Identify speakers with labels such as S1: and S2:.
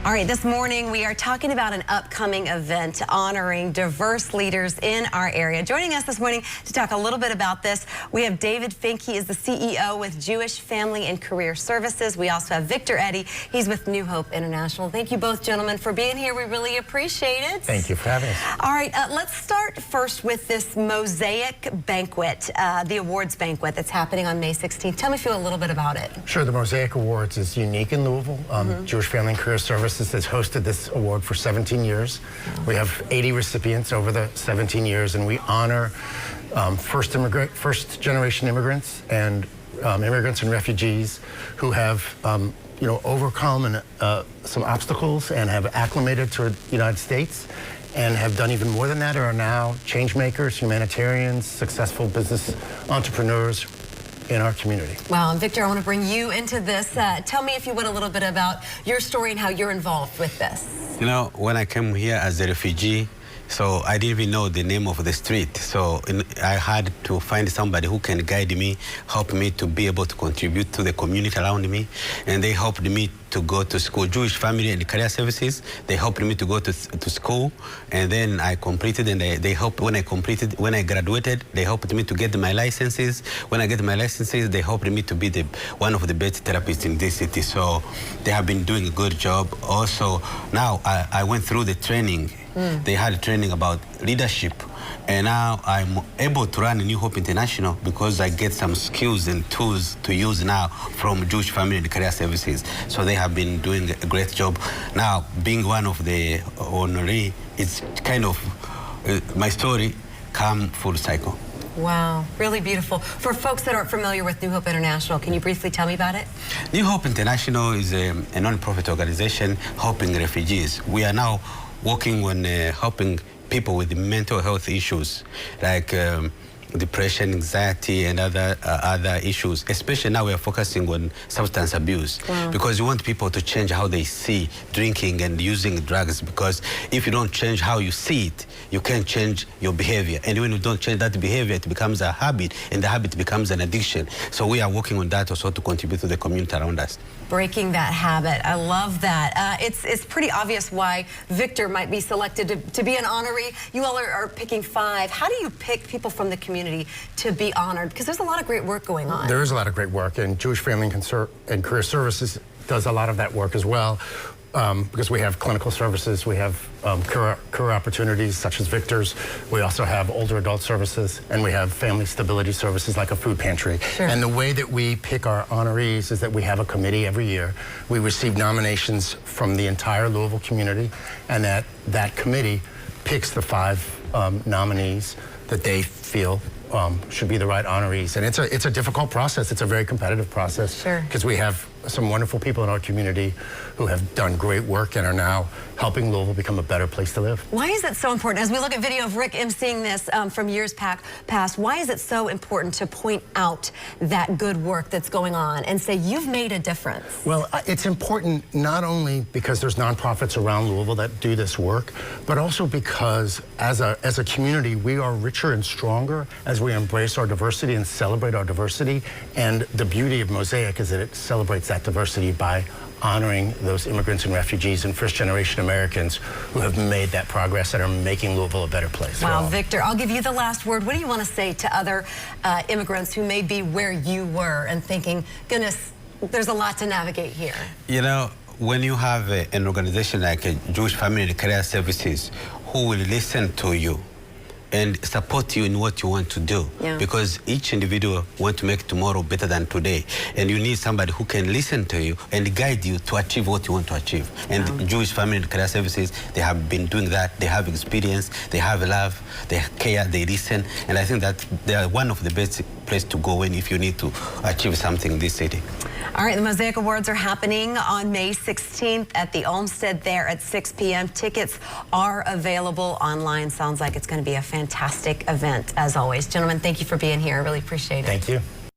S1: All right, this morning we are talking about an upcoming event honoring diverse leaders in our area. Joining us this morning to talk a little bit about this, we have David Fink. He is the CEO with Jewish Family and Career Services. We also have Victor Eddy. He's with New Hope International. Thank you both, gentlemen, for being here. We really appreciate it.
S2: Thank you for having us.
S1: All right, let's start first with this Mosaic Banquet, the awards banquet that's happening on May 16th. Tell me if you know a little bit about it.
S2: Sure, the Mosaic Awards is unique in Louisville. Jewish Family and Career Services has hosted this award for 17 years. We have 80 recipients over the 17 years, and we honor first-generation immigrants and immigrants and refugees who have overcome some obstacles and have acclimated to the United States and have done even more than that, or are now change makers, humanitarians, successful business entrepreneurs in our community.
S1: Wow, and Victor, I want to bring you into this. Tell me, if you would, a little bit about your story and how you're involved with this.
S3: You know, when I came here as a refugee, so I didn't even know the name of the street. So I had to find somebody who can guide me, help me to be able to contribute to the community around me. And they helped me to go to school. Jewish Family and Career Services, they helped me to go to school. And then I completed, and they helped when I graduated, they helped me to get my licenses. When I get my licenses, they helped me to be one of the best therapists in this city. So they have been doing a good job. Also, now I went through the training. They had training about leadership, and now I'm able to run New Hope International because I get some skills and tools to use now from Jewish Family and Career Services. So they have been doing a great job. Now, being one of the honoree, it's kind of my story come full cycle.
S1: Wow, really beautiful. For folks that aren't familiar with New Hope International, can you briefly tell me about it?
S3: New Hope International is a non-profit organization helping refugees. We are now working on helping people with mental health issues like depression, anxiety, and other issues. Especially now we are focusing on substance abuse.
S1: Wow.
S3: Because we want people to change how they see drinking and using drugs, because if you don't change how you see it, you can't change your behavior. And when you don't change that behavior, it becomes a habit, and the habit becomes an addiction. So we are working on that also to contribute to the community around us.
S1: Breaking that habit. I love that. It's pretty obvious why Victor might be selected to be an honoree. You all are picking 5. How do you pick people from the community to be honored? Because there's a lot of great work going on.
S2: There is a lot of great work, and Jewish Family and Career Services does a lot of that work as well. Because we have clinical services, we have career opportunities such as Victor's. We also have older adult services, and we have family stability services like a food pantry.
S1: Sure.
S2: And the way that we pick our honorees is that we have a committee every year. We receive nominations from the entire Louisville community, and that committee picks the 5 nominees that they feel should be the right honorees. And it's a difficult process. It's a very competitive process.
S1: Sure.
S2: Because we have some wonderful people in our community who have done great work and are now helping Louisville become a better place to live.
S1: Why is it so important? As we look at video of Rick emceeing this from years past, why is it so important to point out that good work that's going on and say you've made a difference?
S2: Well, it's important not only because there's nonprofits around Louisville that do this work, but also because as a community, we are richer and stronger as we embrace our diversity and celebrate our diversity. And the beauty of Mosaic is that it celebrates that diversity by honoring those immigrants and refugees and first-generation Americans who have made that progress and are making Louisville a better place.
S1: Wow, Victor, I'll give you the last word. What do you want to say to other immigrants who may be where you were and thinking, goodness, there's a lot to navigate here?
S3: You know, when you have an organization like Jewish Family and Career Services who will listen to you and support you in what you want to do.
S1: Yeah.
S3: Because each individual wants to make tomorrow better than today. And you need somebody who can listen to you and guide you to achieve what you want to achieve. And Jewish Family and Career Services, they have been doing that. They have experience, they have love, they care, they listen. And I think that they are one of the best place to go in if you need to achieve something in this city.
S1: All right, the Mosaic Awards are happening on May 16th at the Olmsted there at 6 p.m. Tickets are available online. Sounds like it's going to be a fantastic event, as always. Gentlemen, thank you for being here. I really appreciate it.
S2: Thank you.